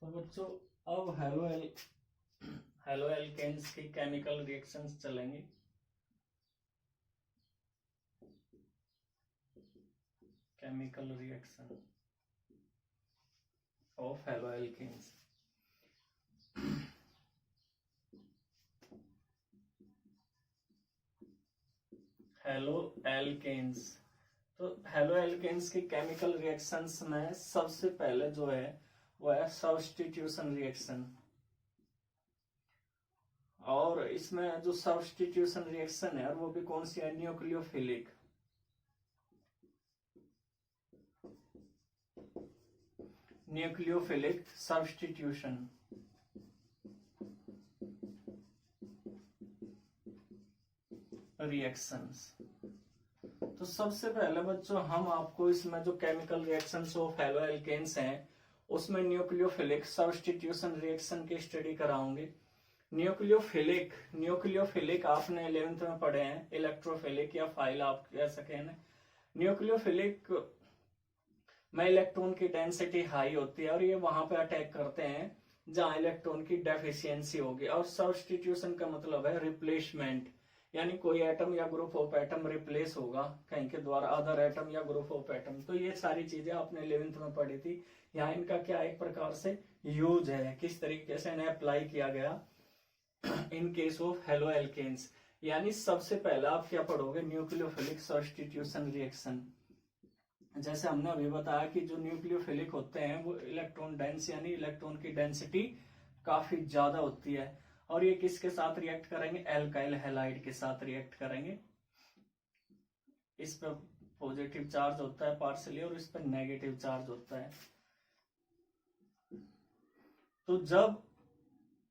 तो बच्चों अब हेलो एल्केन्स की केमिकल रिएक्शंस चलेंगे। Chemical reaction of haloalkanes. Haloalkanes, तो हेलो एल्केन्स की केमिकल रिएक्शंस में सबसे पहले जो है वो है सब्स्टिट्यूशन रिएक्शन। और इसमें जो सब्स्टिट्यूशन रिएक्शन है वो भी कौन सी है, न्यूक्लियोफिलिक। Nucleophilic substitution. रिएक्शंस। तो सबसे पहले बच्चों हम आपको इसमें जो chemical reactions of haloalkanes हैं उसमें न्यूक्लियोफिलिक सब्स्टिट्यूशन रिएक्शन की स्टडी कराऊंगे। न्यूक्लियोफिलिक आपने 11th में पढ़े हैं, इलेक्ट्रोफिलिक या फाइल आप कह सके ना। न्यूक्लियोफिलिक में इलेक्ट्रॉन की डेंसिटी हाई होती है और ये वहां पे अटैक करते हैं जहां इलेक्ट्रॉन की डेफिशिएंसी होगी। और सब्स्टिट्यूशन का मतलब है रिप्लेसमेंट, यानी कोई एटम या ग्रुप ऑफ एटम रिप्लेस होगा कहीं के द्वारा अदर एटम या ग्रुप ऑफ एटम। तो ये सारी चीजें आपने 11th में पढ़ी थी। यहाँ इनका क्या एक प्रकार से यूज है, किस तरीके से इन्हें अप्लाई किया गया in case of haloalkanes. यानी सबसे पहला आप क्या पढ़ोगे, न्यूक्लियोफिलिक सब्स्टिट्यूशन रिएक्शन। जैसे हमने अभी बताया कि जो न्यूक्लियोफिलिक होते हैं वो इलेक्ट्रॉन डेंस, यानी इलेक्ट्रॉन की डेंसिटी काफी ज्यादा होती है। और ये किसके साथ रिएक्ट करेंगे, एल्काइल हैलाइड के साथ रिएक्ट करेंगे। इस पर पॉजिटिव चार्ज होता है पार्शियली और इस पर नेगेटिव चार्ज होता है। तो जब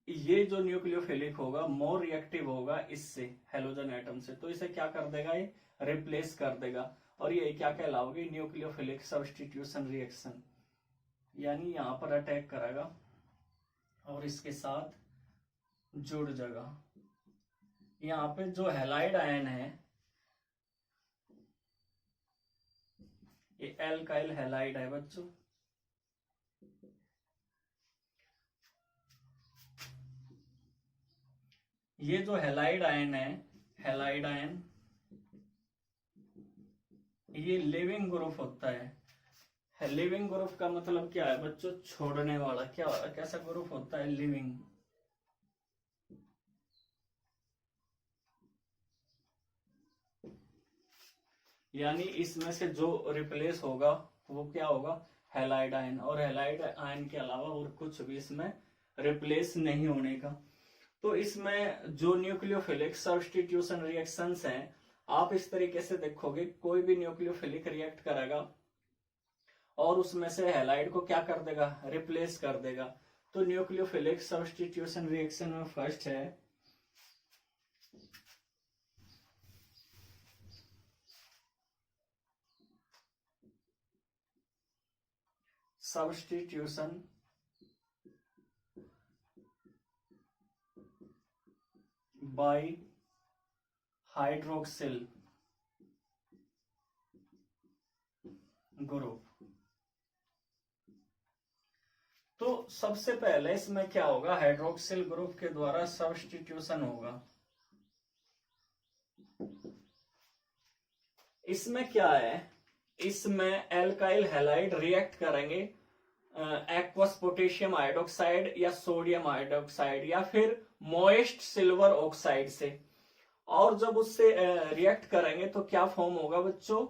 ये जो न्यूक्लियोफिलिक होगा मोर रिएक्टिव होगा इससे, हेलोजन एटम से, तो इसे क्या कर देगा, ये रिप्लेस कर देगा। और ये क्या कहलाओगी, न्यूक्लियोफिलिक सब्स्टिट्यूशन रिएक्शन। यानी यहां पर अटैक करेगा और इसके साथ जुड़ जाएगा। यहाँ पे जो हैलाइड आयन है ये एल्काइल हैलाइड है बच्चों। ये जो हैलाइड आयन है, हैलाइड आयन ये लिविंग ग्रुप होता है। लिविंग ग्रुप का मतलब क्या है बच्चों, छोड़ने वाला। क्या कैसा ग्रुप होता है, लिविंग। यानी इसमें से जो रिप्लेस होगा वो क्या होगा, हैलाइड आयन। और हैलाइड आयन के अलावा और कुछ भी इसमें रिप्लेस नहीं होने का। तो इसमें जो न्यूक्लियोफिलिक सब्स्टिट्यूशन रिएक्शंस हैं, आप इस तरीके से देखोगे, कोई भी न्यूक्लियोफिलिक रिएक्ट करेगा और उसमें से हैलाइड को क्या कर देगा, रिप्लेस कर देगा। तो न्यूक्लियोफिलिक सब्स्टिट्यूशन रिएक्शन में फर्स्ट है सब्स्टिट्यूशन बाय हाइड्रोक्सिल ग्रुप। तो सबसे पहले इसमें क्या होगा, हाइड्रोक्सिल ग्रुप के द्वारा सब्स्टिट्यूशन होगा। इसमें क्या है, इसमें एल्काइल हैलाइड रिएक्ट करेंगे एक्वस पोटेशियम हाइड्रोक्साइड या सोडियम हाइड्रोक्साइड या फिर मोइस्ट सिल्वर ऑक्साइड से। और जब उससे रिएक्ट करेंगे तो क्या फॉर्म होगा बच्चों,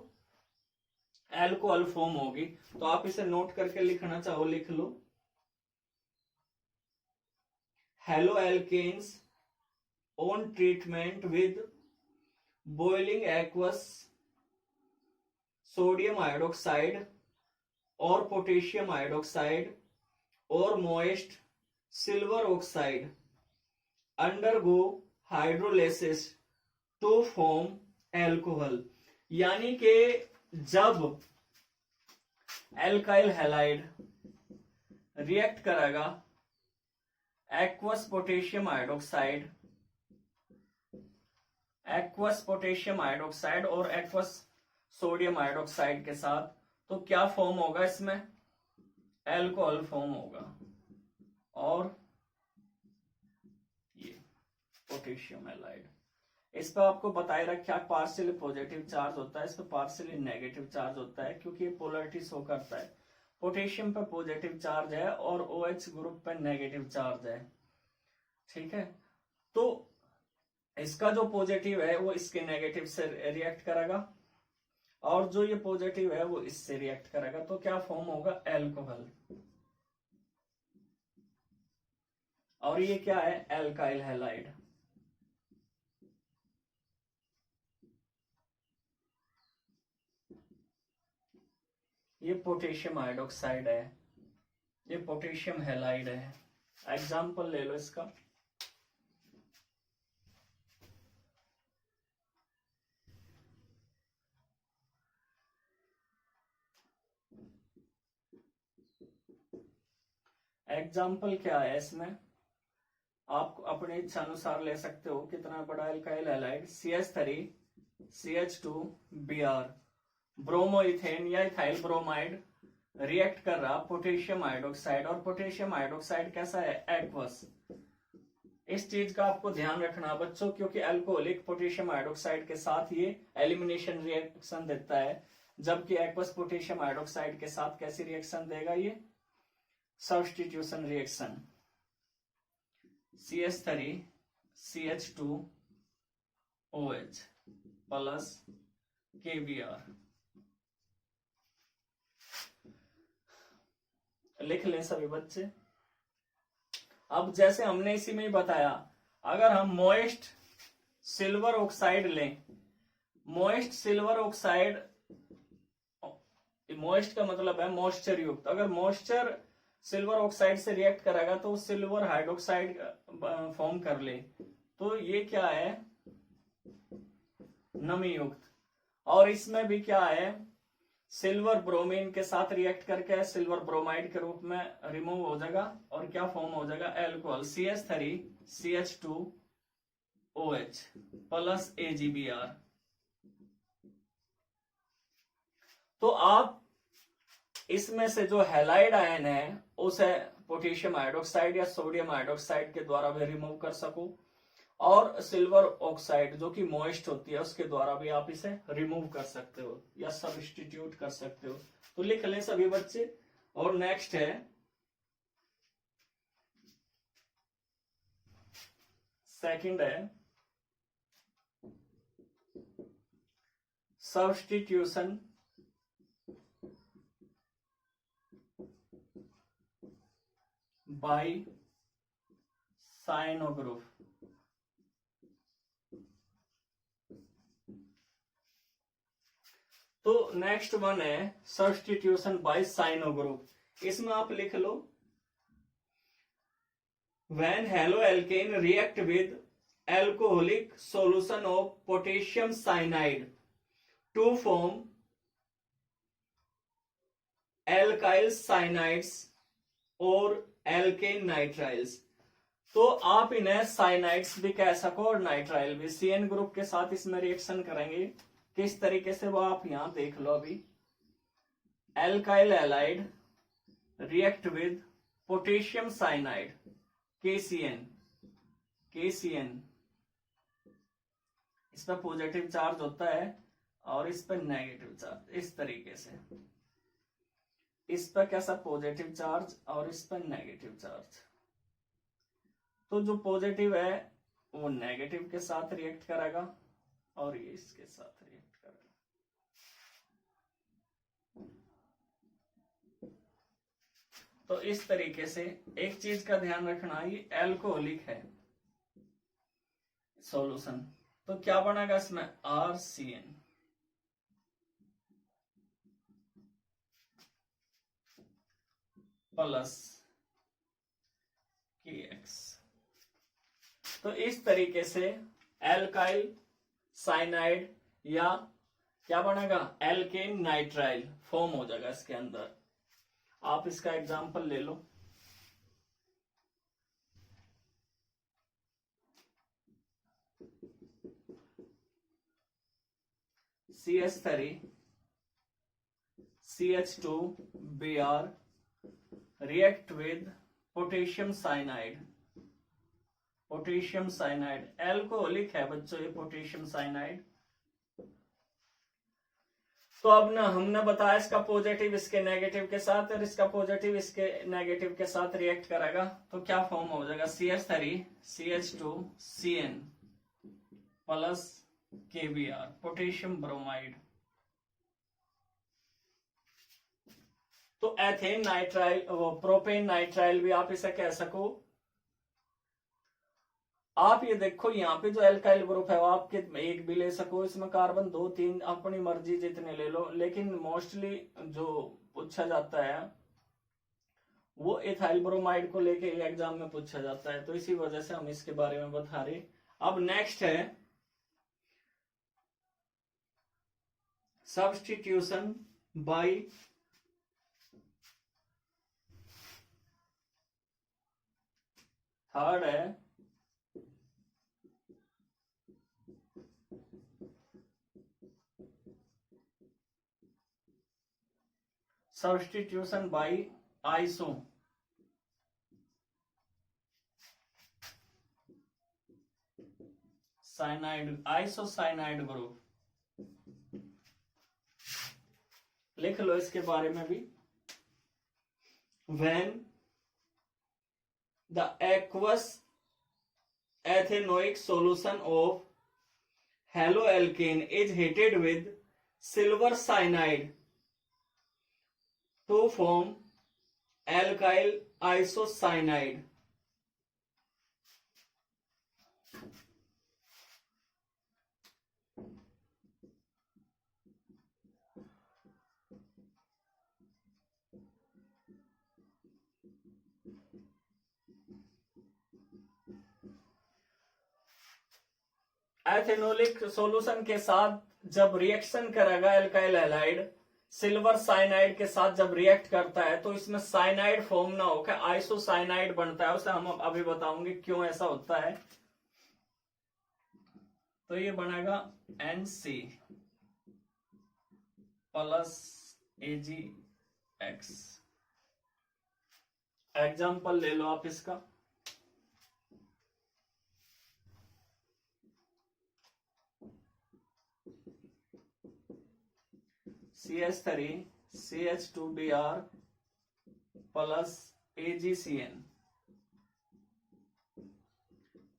एल्कोहल फॉर्म होगी। तो आप इसे नोट करके लिखना चाहो लिख लो, haloalkanes on treatment with boiling aqueous sodium hydroxide और पोटेशियम हाइड्रोक्साइड और moist silver oxide undergo hydrolysis to form alcohol. यानी कि जब एल्काइल हैलाइड रिएक्ट करेगा एक्वस पोटेशियम हाइड्रोक्साइड और एक्वस सोडियम हाइड्रोक्साइड के साथ, तो क्या फॉर्म होगा इसमें, एल्कोहल फॉर्म होगा। और ये पोटेशियम हैलाइड। इस पर आपको बताए रखा पार्शियली पॉजिटिव चार्ज होता है, इस पर पार्शियली नेगेटिव चार्ज होता है, क्योंकि ये पोलरिटी शो करता है। पोटेशियम पे पॉजिटिव चार्ज है और OH ग्रुप पे नेगेटिव चार्ज है, ठीक है। तो इसका जो पॉजिटिव है वो इसके नेगेटिव से रिएक्ट करेगा और जो ये पॉजिटिव है वो इससे रिएक्ट करेगा, तो क्या फॉर्म होगा, एल्कोहल। और ये क्या है, एल्काइल हैलाइड। ये पोटेशियम हाइड्रोक्साइड है, ये पोटेशियम हैलाइड है। एग्जाम्पल ले लो इसका। एग्जाम्पल क्या है इसमें, आप अपनी इच्छा अनुसार ले सकते हो। कितना बड़ा alkyl halide, CH3 CH2 Br, bromo ethane या इथाइल ब्रोमाइड रिएक्ट कर रहा पोटेशियम हाइड्रोक्साइड, और पोटेशियम हाइड्रोक्साइड कैसा है, एक्वस। इस चीज का आपको ध्यान रखना बच्चों, क्योंकि अल्कोहलिक पोटेशियम हाइड्रोक्साइड के साथ ये एलिमिनेशन रिएक्शन देता है, जबकि एक्वस पोटेशियम हाइड्रोक्साइड के साथ कैसी रिएक्शन देगा, ये substitution reaction. CH3 CH2 OH plus KBr। लिख लें सभी बच्चे। अब जैसे हमने इसी में ही बताया, अगर हम मोइस्ट सिल्वर ऑक्साइड लें, मोइस्ट सिल्वर ऑक्साइड, मोइस्ट का मतलब है मॉइस्चर युक्त, अगर मॉइस्चर सिल्वर ऑक्साइड से रिएक्ट करेगा तो सिल्वर हाइड्रोक्साइड फॉर्म कर ले, तो ये क्या है, नमी युक्त। और इसमें भी क्या है, सिल्वर ब्रोमीन के साथ रिएक्ट करके सिल्वर ब्रोमाइड के रूप में रिमूव हो जाएगा और क्या फॉर्म हो जाएगा, alcohol. CH3 CH2 OH plus AgBr। तो आप इसमें से जो हैलाइड आयन है उसे पोटेशियम हाइड्रोक्साइड या सोडियम हाइड्रोक्साइड के द्वारा भी रिमूव कर सको, और सिल्वर ऑक्साइड जो कि मॉइस्ट होती है उसके द्वारा भी आप इसे रिमूव कर सकते हो या सब्स्टिट्यूट कर सकते हो। तो लिख लें सभी बच्चे। और नेक्स्ट है सेकंड है सब्स्टिट्यूशन बाय साइनो ग्रुप। तो नेक्स्ट वन है सब्स्टिट्यूशन बाय साइनो ग्रुप। इसमें आप लिख लो, when haloalkane react with alcoholic solution of potassium cyanide to form alkyl cyanides और एल्केन नाइट्राइल्स। तो आप इन्हें साइनाइड्स भी कह सको और नाइट्राइल भी। CN ग्रुप के साथ इसमें रिएक्शन करेंगे, किस तरीके से वो आप यहां देख लो। अभी alkyl halide react with potassium cyanide KCN, इस पर पॉजिटिव चार्ज होता है और इस पर नेगेटिव चार्ज, इस तरीके से। इस पर कैसा पॉजिटिव चार्ज और इस पर नेगेटिव चार्ज। तो जो पॉजिटिव है वो नेगेटिव के साथ रिएक्ट करेगा और ये इसके साथ रिएक्ट करेगा। तो इस तरीके से एक चीज का ध्यान रखना, ये एल्कोहलिक है सॉल्यूशन, तो क्या बनेगा इसमें, RCN प्लस KX। तो इस तरीके से एल्काइल साइनाइड या क्या बनेगा, एल्केन नाइट्राइल फॉर्म हो जाएगा इसके अंदर। आप इसका एग्जांपल ले लो। CH3 CH2 Br react with potassium cyanide, potassium cyanide alcoholic है बच्चों ये पोटेशियम साइनाइड। तो अब ना हमने बताया इसका पॉजिटिव इसके नेगेटिव के साथ और इसका पॉजिटिव इसके नेगेटिव के साथ रिएक्ट करेगा तो क्या फॉर्म हो जाएगा, CH3 CH2 CN plus KBr potassium bromide. तो एथेन नाइट्राइल, प्रोपेन नाइट्राइल भी आप इसे कह सको। आप ये देखो यहाँ पे जो एल्काइल ग्रुप है वो आपके एक भी ले सको, इसमें कार्बन 2 3 अपनी मर्जी जितने ले लो, लेकिन मोस्टली जो पूछा जाता है वो इथाइल ब्रोमाइड को लेके एग्जाम में पूछा जाता है, तो इसी वजह से हम इसके बारे में बता रहे। अब नेक्स्ट है सब्स्टिट्यूशन बाय थर्ड है substitution by isocyanide, isocyanide group लिख लो इसके बारे में भी। When the aqueous ethanoic solution of haloalkane is heated with silver cyanide to form alkyl isocyanide. एथेनोलिक solution के साथ जब रिएक्शन करेगा एल्काइल हैलाइड सिल्वर साइनाइड के साथ जब रिएक्ट करता है तो इसमें साइनाइड फॉर्म ना होकर आइसोसाइनाइड बनता है, उसे हम अभी बताऊंगे क्यों ऐसा होता है। तो ये बनेगा NC प्लस AgX। एग्जाम्पल ले लो आप इसका, CH3 CH2Br plus AgCN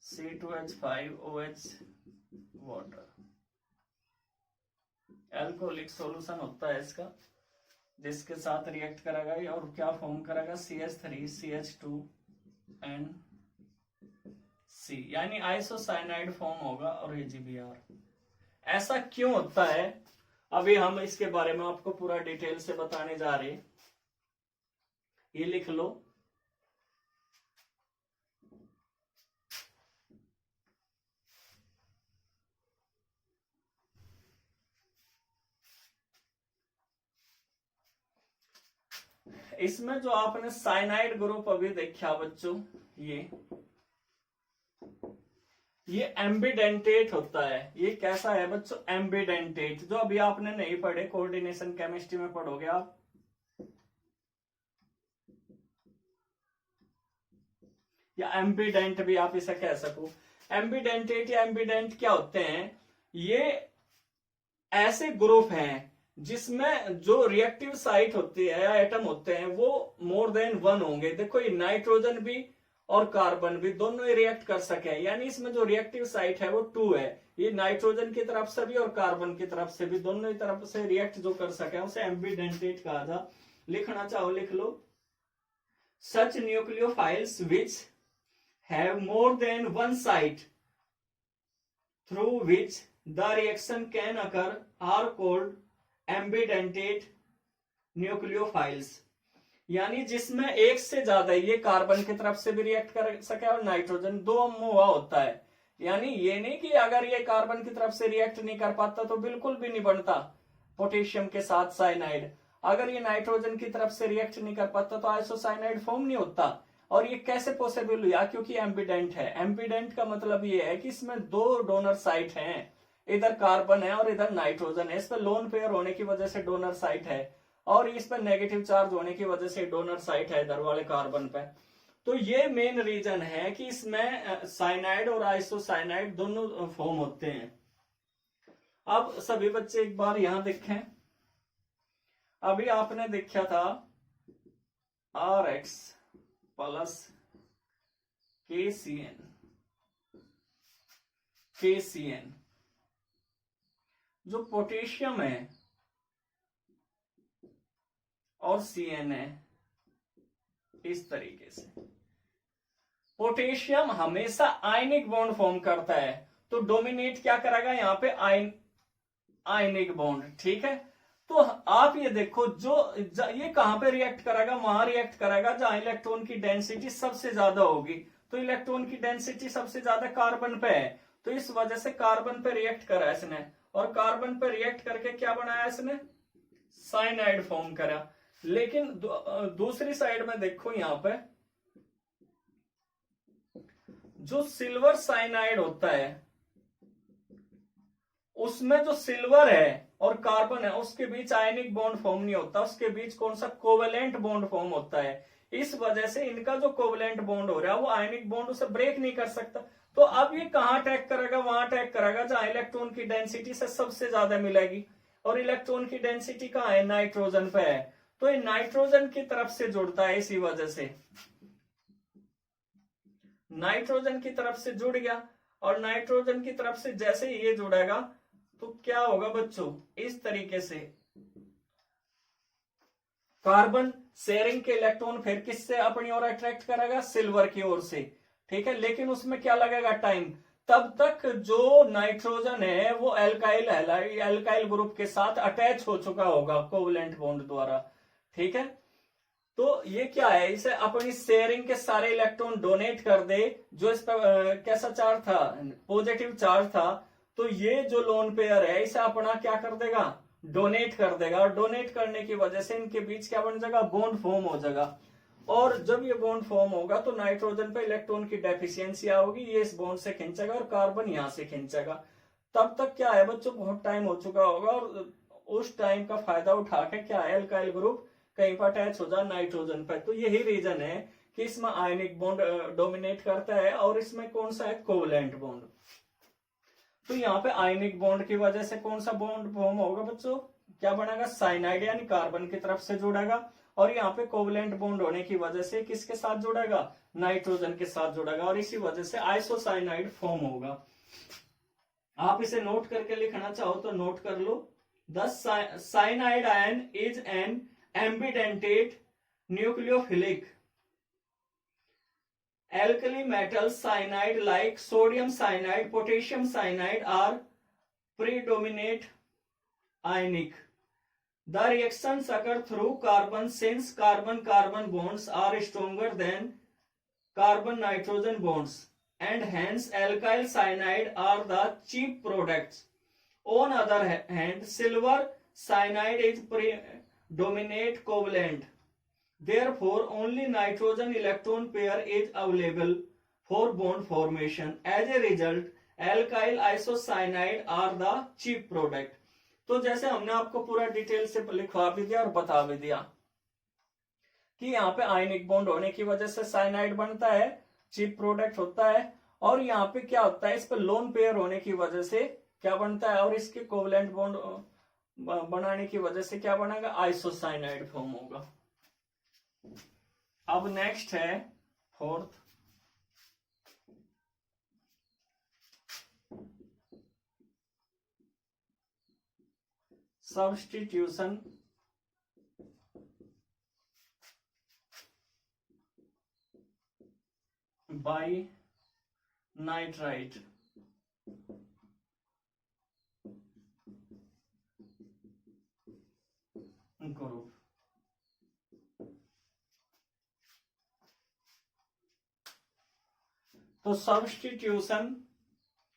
C2H5OH water. Alcoholic solution होता है इसका जिसके साथ रिएक्ट करेगा और क्या फॉर्म करेगा CH3 CH2 C, यानी आइसोसाइनाइड फॉर्म होगा और AgBr। ऐसा क्यों होता है अभी हम इसके बारे में आपको पूरा डिटेल से बताने जा रहे हैं, ये लिख लो। इसमें जो आपने साइनाइड ग्रुप अभी देखा बच्चों, ये एम्बिडेंटेट होता है। ये कैसा है बच्चों, एम्बिडेंटेट, जो अभी आपने नहीं पढ़े, कोऑर्डिनेशन केमिस्ट्री में पढ़ोगे आप। या एम्बिडेंट भी आप इसे कह सको। एम्बिडेंटेट या एम्बिडेंट क्या होते हैं, ये ऐसे ग्रुप हैं जिसमें जो रिएक्टिव साइट होती है या एटम होते हैं वो मोर देन 1 होंगे। देखो ये नाइट्रोजन भी और कार्बन भी दोनों ही रिएक्ट कर सके, यानी इसमें जो रिएक्टिव साइट है वो 2 है। ये नाइट्रोजन की तरफ से भी और कार्बन की तरफ से भी, दोनों ही तरफ से रिएक्ट जो कर सके उसे एम्बिडेंटेट कहा था। लिखना चाहो लिख लो। Such nucleophiles which have more than 1 site through which the reaction can occur are called ambidentate nucleophiles. यानी जिसमें एक से ज्यादा, ये कार्बन की तरफ से भी रिएक्ट कर सके और नाइट्रोजन, 2 मुआ होता है। यानी ये नहीं कि अगर ये कार्बन की तरफ से रिएक्ट नहीं कर पाता तो बिल्कुल भी नहीं बनता पोटेशियम के साथ साइनाइड। अगर ये नाइट्रोजन की तरफ से रिएक्ट नहीं कर पाता तो आइसोसाइनाइड फॉर्म नहीं होता। और ये कैसे पॉसिबल हुआ, क्योंकि एम्बिडेंट है। एम्बिडेंट का मतलब ये है कि इसमें 2 डोनर साइट हैं, इधर कार्बन है और इधर नाइट्रोजन है। इस पर लोन पेयर होने की वजह से डोनर साइट है और इस पर नेगेटिव चार्ज होने की वजह से डोनर साइट है इधर वाले कार्बन पे। तो ये मेन रीजन है कि इसमें साइनाइड और आइसोसाइनाइड दोनों फॉर्म होते हैं। अब सभी बच्चे एक बार यहां देखें, अभी आपने देखा था RX प्लस KCN, जो पोटेशियम है और CN है, इस तरीके से पोटेशियम हमेशा आयनिक बॉन्ड फॉर्म करता है, तो डोमिनेट क्या करेगा यहाँ पे आयनिक बॉन्ड, ठीक है। तो आप ये देखो, जो ये कहां पे रिएक्ट करेगा, वहां रिएक्ट करेगा जहां इलेक्ट्रॉन की डेंसिटी सबसे ज्यादा होगी। तो इलेक्ट्रॉन की डेंसिटी सबसे ज्यादा कार्बन पे है, तो इस वजह से कार्बन पे रिएक्ट करा इसने, और कार्बन पे रिएक्ट करके क्या बनाया इसने, साइनाइड फॉर्म करा। लेकिन दूसरी साइड में देखो, यहां पे जो सिल्वर साइनाइड होता है, उसमें जो सिल्वर है और कार्बन है उसके बीच आयनिक बॉन्ड फॉर्म नहीं होता, उसके बीच कौन सा, कोवेलेंट बॉन्ड फॉर्म होता है। इस वजह से इनका जो कोवेलेंट बॉन्ड हो रहा है वो आयनिक बॉन्ड उसे ब्रेक नहीं कर सकता। तो अब ये कहां अटैक करेगा, वहां अटैक करेगा जहां इलेक्ट्रॉन की डेंसिटी से सबसे ज्यादा मिलेगी, और इलेक्ट्रॉन की डेंसिटी कहां है, नाइट्रोजन पे है। तो ये नाइट्रोजन की तरफ से जुड़ता है, इसी वजह से नाइट्रोजन की तरफ से जुड़ गया, और नाइट्रोजन की तरफ से जैसे ही ये जुड़ेगा तो क्या होगा बच्चों, इस तरीके से कार्बन शेयरिंग के इलेक्ट्रॉन फिर किससे अपनी ओर अट्रैक्ट करेगा, सिल्वर की ओर से, ठीक है। लेकिन उसमें क्या लगेगा, टाइम। तब तक जो नाइट्रोजन है वो एल्काइल ग्रुप के साथ अटैच हो चुका होगा कोवलेंट बॉन्ड द्वारा, ठीक है। तो ये क्या है, इसे अपनी शेयरिंग के सारे इलेक्ट्रॉन डोनेट कर दे, जो इस पर कैसा चार्ज था, पॉजिटिव चार्ज था, तो ये जो लोन पेयर है इसे अपना क्या कर देगा, डोनेट कर देगा, और डोनेट करने की वजह से इनके बीच क्या बन जाएगा, बॉन्ड फॉर्म हो जाएगा। और जब ये बॉन्ड फॉर्म होगा तो नाइट्रोजन पे इलेक्ट्रॉन की डेफिशिएंसी होगी, ये इस बॉन्ड से खींचेगा और कार्बन यहां से खींचेगा। तब तक क्या है बच्चों, बहुत टाइम हो चुका होगा, और उस टाइम का फायदा उठा के क्या है, एल्काइल ग्रुप कहीं पर अटैच हो जाए नाइट्रोजन पर। तो यही रीजन है कि इसमें आयनिक बॉन्ड डोमिनेट करता है, और इसमें कौन सा है, कोवलेंट बॉन्ड। तो यहाँ पे आयनिक बॉन्ड की वजह से कौन सा बॉन्ड फॉर्म होगा बच्चों, क्या बनेगा, साइनाइड, यानी कार्बन की तरफ से जुड़ेगा, और यहाँ पे कोवलेंट बॉन्ड होने की वजह से किसके साथ जुड़ेगा, नाइट्रोजन के साथ जुड़ेगा, और इसी वजह से आइसोसाइनाइड फॉर्म होगा। आप इसे नोट करके लिखना चाहो तो नोट कर लो। The cyanide ion is an ambidentate nucleophilic alkali metals cyanide like sodium cyanide, potassium cyanide are predominate ionic. The reactions occur through carbon, since carbon-carbon bonds are stronger than carbon-nitrogen bonds, and hence alkyl cyanide are the cheap products. On other hand, silver cyanide is predominate covalent. Therefore, only nitrogen electron pair is available for bond formation. As a result, alkyl isocyanide are the cheap product. तो जैसे हमने आपको पूरा detail से लिखवा भी दिया और बता भी दिया कि यहाँ पे आयनिक बॉन्ड होने की वजह से साइनाइड बनता है, चीप प्रोडक्ट होता है, और यहाँ पे क्या होता है, इस पे लोन पेयर होने की वजह से क्या बनता है, और इसके कोवलेंट बॉन्ड बनाने की वजह से क्या बनेगा, आइसोसाइनाइड फॉर्म होगा। अब नेक्स्ट है fourth, substitution by nitrite. Group तो सब्स्टिट्यूशन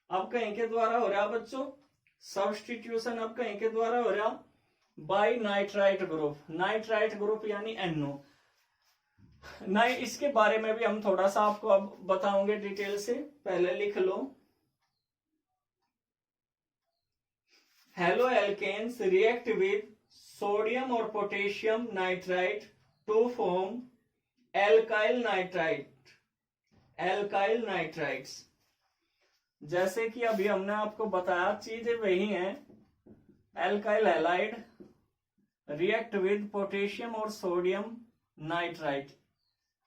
अब कहीं के द्वारा हो रहा बच्चों, सब्स्टिट्यूशन अब कहीं के द्वारा हो रहा, by nitrite group. Nitrite group यानी NO। नहीं, इसके बारे में भी हम थोड़ा सा आपको अब बताओगे डिटेल से, पहले लिख लो। Haloalkanes react with sodium और potassium nitrite to form alkyl nitrite. Alkyl nitrites. जैसे कि अभी हमने आपको बताया चीजें वही हैं। Alkyl halide react with potassium और सोडियम नाइट्राइट।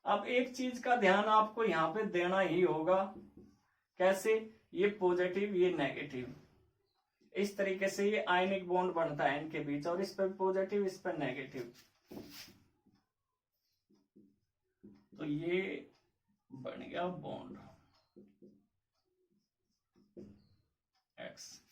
अब एक चीज का ध्यान आपको यहां पे देना ही होगा, कैसे, ये पॉजिटिव ये नेगेटिव, इस तरीके से ये आयनिक बॉन्ड बनता है इनके बीच, और इस पे पॉजिटिव इस पे नेगेटिव, तो ये बन गया बॉन्ड एक्स।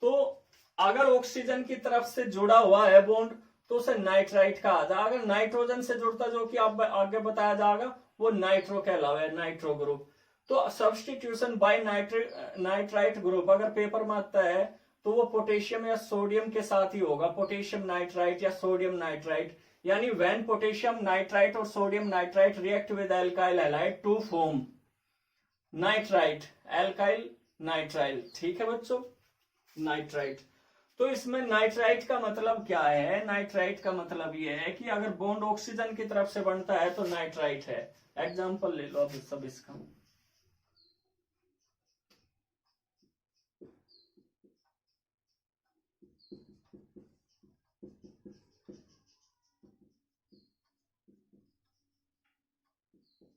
तो अगर ऑक्सीजन की तरफ से जुड़ा हुआ है बॉन्ड तो उसे नाइट्राइट कहा जाए। अगर नाइट्रोजन से जुड़ता, जो कि आप आगे बताया जाएगा, वो नाइट्रो कहलावे, नाइट्रो ग्रुप। तो सब्सटीट्यूशन बाय नाइट्राइट ग्रुप अगर पेपर में आता है तो वो पोटेशियम या सोडियम के साथ ही होगा, पोटेशियम नाइट्राइट या सोडियम नाइट्राइट। यानी व्हेन पोटेशियम नाइट्राइट और sodium nitrite react with alkyl halide to form nitrite, alkyl nitrile. ठीक है बच्चों, नाइट्राइट। तो इसमें नाइट्राइट का मतलब क्या है? नाइट्राइट का मतलब ये है कि अगर बॉन्ड ऑक्सीजन की तरफ से बनता है तो नाइट्राइट है। एग्जांपल ले लो अब सब इसका।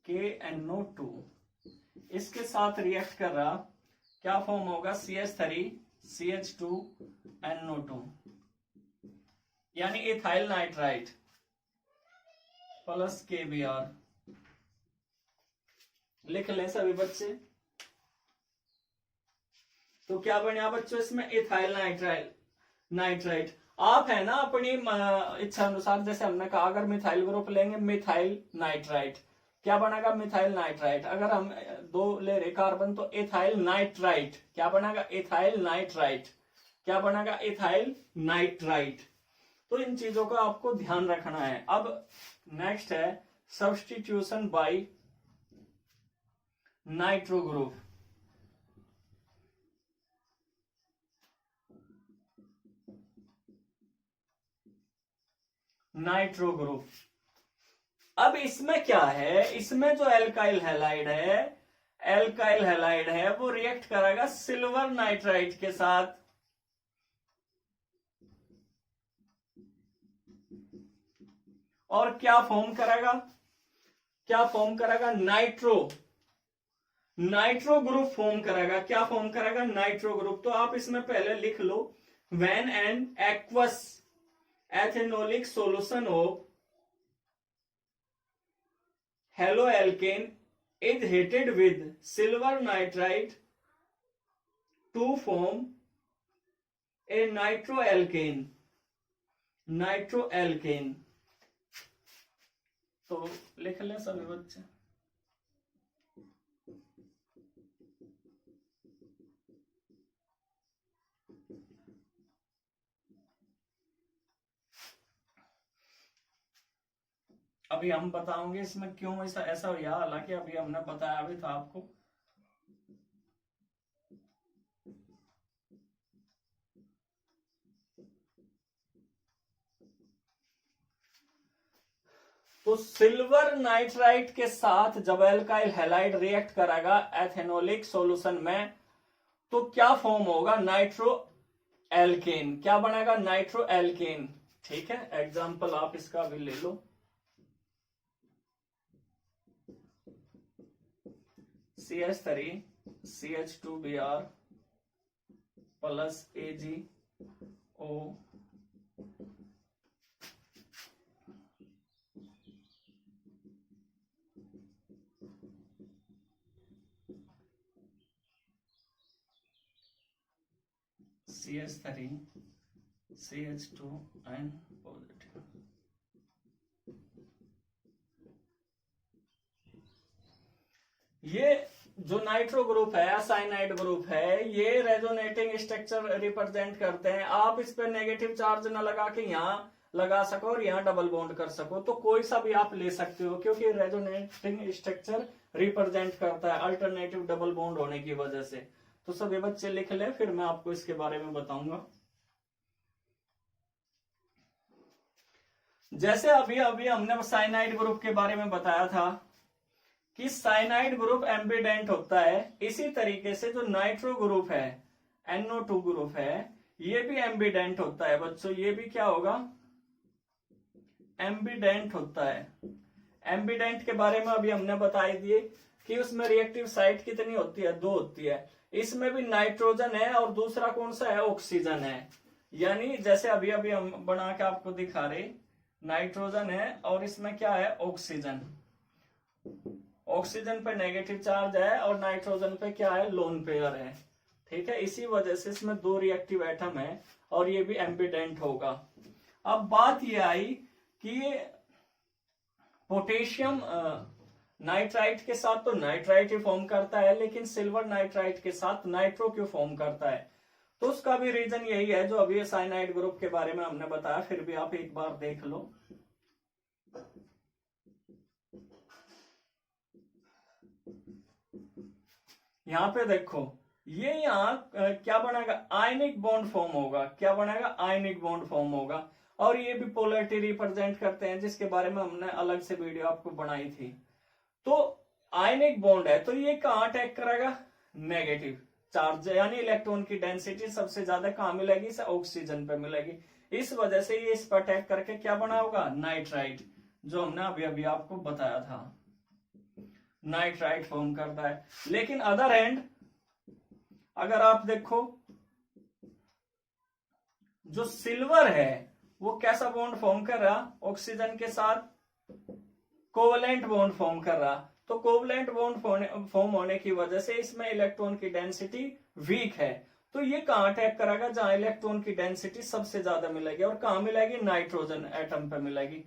KNO2 इसके साथ रिएक्ट कर रहा, क्या फॉर्म होगा? CH3CH2NO2 यानी इथाइल नाइट्राइट प्लस KBr। लिख लें सभी बच्चे। तो क्या बना बच्चों इसमें? Ethyl nitrite. आप है ना अपनी इच्छा अनुसार, जैसे हमने कहा अगर मिथाइल ग्रुप लेंगे मिथाइल नाइट्राइट, क्या बनेगा? Methyl nitrite. अगर हम दो ले रहे कार्बन तो इथाइल नाइट्राइट, क्या बनेगा? Ethyl nitrite. क्या बनेगा? Ethyl nitrite. तो इन चीजों का आपको ध्यान रखना है। अब नेक्स्ट है substitution by nitro group. Nitro group, अब इसमें क्या है? इसमें जो एल्काइल हैलाइड है वो रिएक्ट करेगा सिल्वर नाइट्राइट के साथ, और क्या फॉर्म करेगा? नाइट्रो ग्रुप फॉर्म करेगा। क्या फॉर्म करेगा? Nitro group. तो आप इसमें पहले लिख लो, when an aqueous ethanolic solution of haloalkane is heated with silver nitrite to form a nitroalkane। तो लिख लें सभी बच्चे। अभी हम बताओगे इसमें क्यों ऐसा हुआ, हालांकि अभी हमने बताया भी था आपको। तो सिल्वर नाइट्राइट के साथ जब एल्काइल हैलाइड रिएक्ट करेगा एथेनोलिक सॉल्यूशन में, तो क्या फॉर्म होगा? Nitro alkene. क्या बनेगा? Nitro alkene. ठीक है, एग्जाम्पल आप इसका भी ले लो। CH3CH2Br plus AgO CH3CH2N positive. ये जो नाइट्रो ग्रुप है, साइनाइड ग्रुप है, ये रेजोनेटिंग स्ट्रक्चर रिप्रेजेंट करते हैं। आप इस पे नेगेटिव चार्ज न लगा के यहाँ लगा सको और यहाँ डबल बॉन्ड कर सको, तो कोई सा भी आप ले सकते हो, क्योंकि रेजोनेटिंग स्ट्रक्चर रिप्रेजेंट करता है अल्टरनेटिव डबल बॉन्ड होने की वजह से। तो सभी बच्चे लिख ले, फिर मैं आपको इसके बारे में बताऊंगा। जैसे अभी अभी हमने साइनाइड ग्रुप के बारे में बताया था कि साइनाइड ग्रुप एम्बिडेंट होता है, इसी तरीके से जो नाइट्रो ग्रुप है, NO2 ग्रुप है, ये भी एम्बिडेंट होता है बच्चों। ये भी क्या होगा, एम्बिडेंट होता है। एम्बिडेंट के बारे में अभी हमने बताई दिए कि उसमें रिएक्टिव साइट कितनी होती है, 2 होती है। इसमें भी नाइट्रोजन है और दूसरा कौन सा है, ऑक्सीजन है। यानी जैसे अभी अभी हम बना के आपको दिखा रहे, नाइट्रोजन है और इसमें क्या है, ऑक्सीजन। ऑक्सीजन पे नेगेटिव चार्ज है और नाइट्रोजन पे क्या है, लोन पेयर है। ठीक है, इसी वजह से इसमें 2 रिएक्टिव एटम है और ये भी एम्बिडेंट होगा। अब बात ये आई कि पोटेशियम नाइट्राइट के साथ तो नाइट्राइट ही फॉर्म करता है, लेकिन सिल्वर नाइट्राइट के साथ नाइट्रो क्यों फॉर्म करता है? तो उसका भी रीजन यही है जो अभी साइनाइड ग्रुप के बारे में हमने बताया, फिर भी आप एक बार देख लो। यहां पे देखो, ये यहाँ क्या बनेगा, आयनिक बॉन्ड फॉर्म होगा। क्या बनेगा, आयनिक बॉन्ड फॉर्म होगा। और ये भी पोलैरिटी रिप्रेजेंट करते हैं, जिसके बारे में हमने अलग से वीडियो आपको बनाई थी। तो आयनिक बॉन्ड है तो ये कहां अटैक करेगा, नेगेटिव चार्ज, यानी इलेक्ट्रॉन की डेंसिटी सबसे ज्यादा कहां मिलेगी, ऑक्सीजन पे मिलेगी। इस वजह से ये इस पर अटैक करके क्या बना होगा, नाइट्राइट, जो हमने अभी अभी आपको बताया था, नाइट्राइट फॉर्म करता है। लेकिन अदर हैंड अगर आप देखो, जो सिल्वर है वो कैसा बॉन्ड फॉर्म कर रहा, ऑक्सीजन के साथ कोवलेंट बॉन्ड फॉर्म कर रहा। तो कोवलेंट बॉन्ड फॉर्म होने की वजह से इसमें इलेक्ट्रॉन की डेंसिटी वीक है। तो ये कहां अटैक करेगा, जहां इलेक्ट्रॉन की डेंसिटी सबसे ज्यादा मिलेगी, और कहां मिलेगी, नाइट्रोजन एटम पे मिलेगी।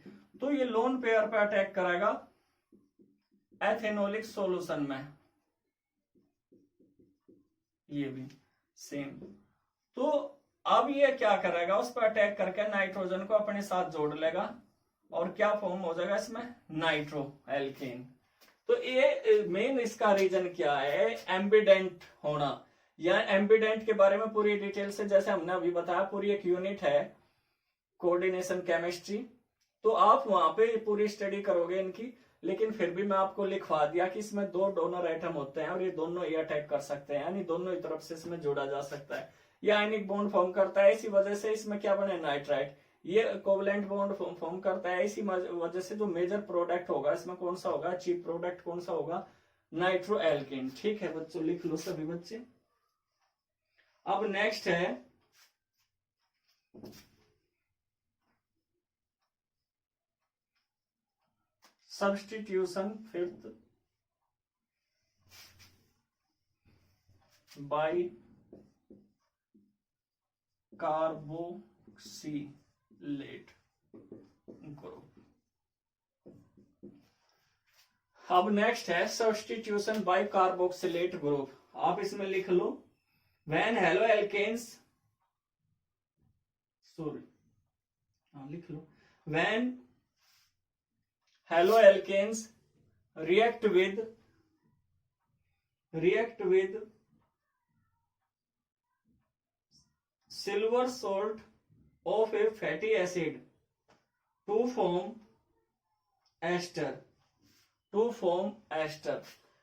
तो ये लोन पेयर पे अटैक करेगा एथेनोलिक सॉल्यूशन में, ये भी सेम। तो अब ये क्या करेगा, उस पर अटैक करके नाइट्रोजन को अपने साथ जोड़ लेगा और क्या फॉर्म हो जाएगा इसमें, नाइट्रो एल्केन। तो ये मेन इसका रीजन क्या है, एम्बिडेंट होना। या एम्बिडेंट के बारे में पूरी डिटेल से जैसे हमने अभी बताया, पूरी एक यूनिट है कोऑर्डिनेशन केमिस्ट्री, तो आप वहां पे पूरी स्टडी करोगे इनकी। लेकिन फिर भी मैं आपको लिखवा दिया कि इसमें 2 डोनर एटम होते हैं और ये दोनों ही अटैक कर सकते हैं, यानी दोनों ही तरफ से इसमें जोड़ा जा सकता है। ये आयनिक बॉन्ड फॉर्म करता है, इसी वजह से इसमें क्या बने, नाइट्राइट। ये कोवलेंट बॉन्ड फॉर्म करता है, इसी वजह से जो मेजर प्रोडक्ट होगा इसमें कौन सा होगा, चीप प्रोडक्ट कौन सा होगा, नाइट्रो एल्केन। ठीक है बच्चों, लिख लो सभी बच्चे। अब नेक्स्ट है substitution, 5th, by carboxylate group. अब नेक्स्ट है सब्स्टिट्यूशन बाय कार्बोक्सिलेट ग्रुप। आप इसमें लिख लो, व्हेन हेलो एल्केन्स, लिख लो, when haloalkanes react with silver salt of a fatty acid to form ester,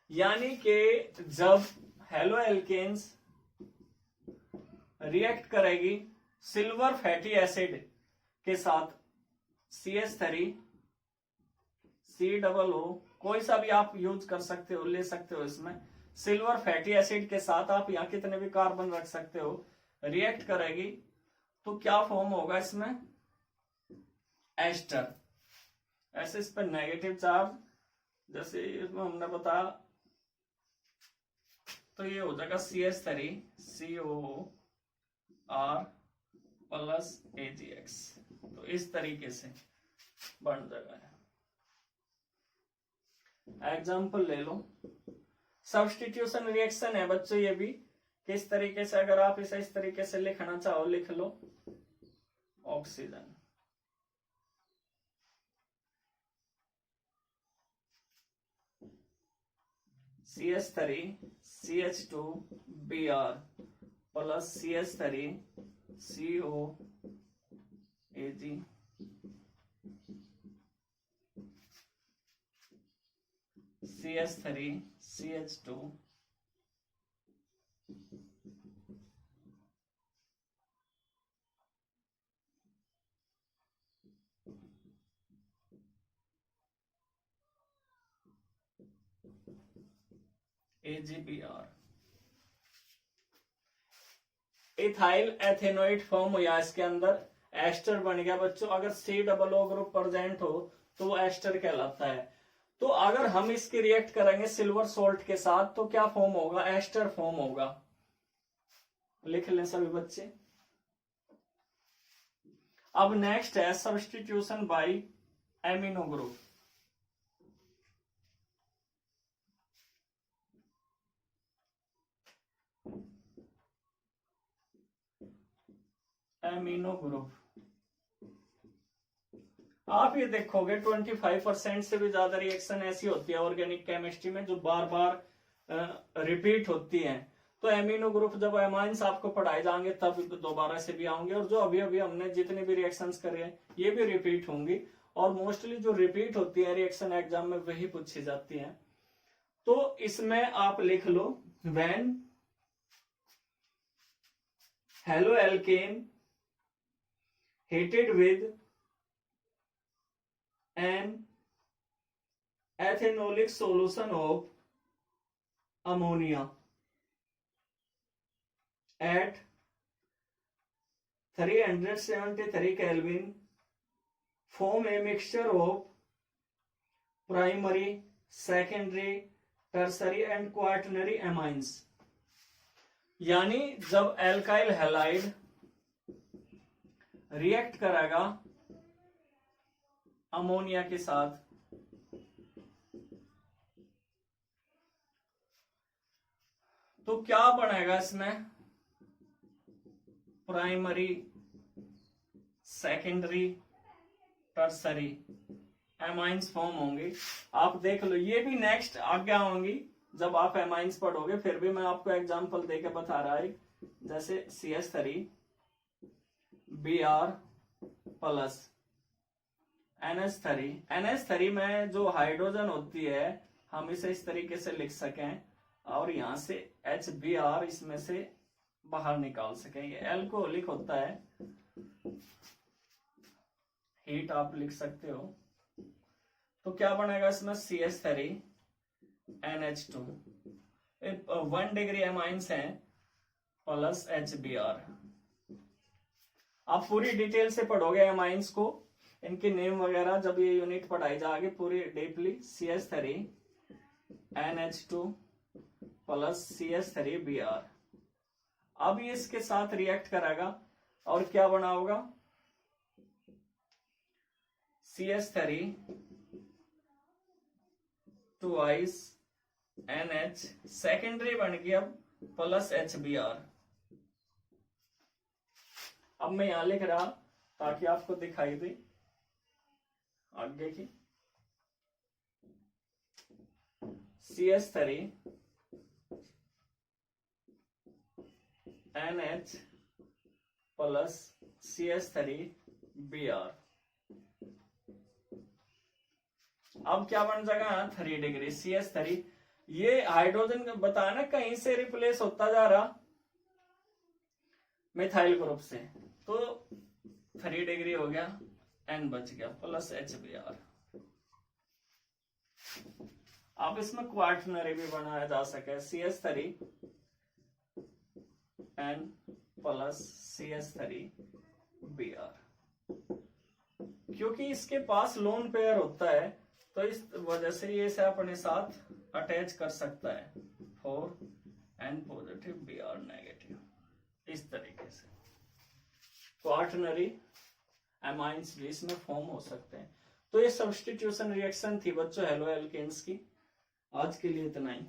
यानी कि जब हेलो एल्केन्स रिएक्ट करेगी सिल्वर फैटी एसिड के साथ, CH3 COO, कोई सा भी आप यूज कर सकते हो, ले सकते हो। इसमें सिल्वर फैटी एसिड के साथ आप यहाँ कितने भी कार्बन रख सकते हो, रिएक्ट करेगी तो क्या फॉर्म होगा इसमें, एस्टर। ऐसे इस पर नेगेटिव चार्ज, जैसे इसमें हमने बताया, तो ये हो जाएगा CH3 COOR प्लस AgX। तो इस तरीके से बन जाएगा। एग्जाम्पल ले लो, सब्स्टिट्यूशन रिएक्शन है बच्चों, ये भी किस तरीके से, अगर आप इसे इस तरीके से लिखना चाहो लिख लो, oxygen CH3 CH2 Br plus CH3 CO Ag। CH3 CH2 AgBr। Ethyl ethanoate form हुआ इसके अंदर, एस्टर बन गया बच्चों। अगर COO ग्रुप प्रेजेंट हो तो वो एस्टर कहलाता है। तो अगर हम इसकी रिएक्ट करेंगे सिल्वर सोल्ट के साथ तो क्या फॉर्म होगा, एस्टर फॉर्म होगा। लिख लें सभी बच्चे। अब नेक्स्ट है substitution by amino group. Amino group आप ये देखोगे 25% से भी ज्यादा रिएक्शन ऐसी होती है ऑर्गेनिक केमिस्ट्री में जो बार बार रिपीट होती हैं। तो एमिनो ग्रुप जब एमाइंस आपको पढ़ाए जाएंगे तब दोबारा से भी आएंगे, और जो अभी अभी हमने जितने भी रिएक्शंस करे हैं ये भी रिपीट होंगी, और मोस्टली जो रिपीट होती है रिएक्शन एग्जाम में वही पूछी जाती है। तो इसमें आप लिख लो when haloalkane heated with an ethanolic solution of ammonia at 373 Kelvin form a mixture of primary, secondary, tertiary and quaternary amines। यानी जब एल्काइल हैलाइड रिएक्ट करेगा अमोनिया के साथ तो क्या बनेगा इसमें, primary, secondary, tertiary amines form होंगे। आप देख लो, ये भी नेक्स्ट आगे होंगी जब आप एमाइंस पढ़ोगे, फिर भी मैं आपको एग्जांपल देके बता रहा है। जैसे CH3 Br प्लस NH3 में जो हाइड्रोजन होती है हम इसे इस तरीके से लिख सकें, और यहां से HBr इसमें से बाहर निकाल सकें। ये एल्कोहलिक होता है, हीट आप लिख सकते हो। तो क्या बनेगा इसमें, CH3 NH2 1 डिग्री एमाइंस है प्लस HBr। आप पूरी डिटेल से पढ़ोगे एमाइंस को, इनके नेम वगैरह जब ये यूनिट पढ़ाई जाएगी पूरी deeply. CH3 NH2 plus CH3 Br। अब ये इसके साथ रिएक्ट करेगा और क्या बना होगा, CH3 ट्वाइस NH सेकेंडरी बन गया प्लस HBr। अब मैं यहां लिख रहा ताकि आपको दिखाई दे आगे की। CH3 NH plus CH3 Br। अब क्या बन जाएगा, 3 डिग्री CH3। ये हाइड्रोजन बताना कहीं से रिप्लेस होता जा रहा मिथाइल ग्रुप से, तो 3 डिग्री हो गया, N बच गया प्लस HBr। अब इसमें क्वार्टनरी भी बनाया जा सके, CH3 N plus CH3 Br। क्योंकि इसके पास लोन पेयर होता है तो इस वजह से ये इसे अपने साथ अटैच कर सकता है, 4N पॉजिटिव Br नेगेटिव। इस तरीके से क्वार्टनरी एमाइंस भी इसमें फॉर्म हो सकते हैं। तो ये सब्स्टिट्यूशन रिएक्शन थी बच्चों हेलो एल्केन्स की। आज के लिए इतना ही।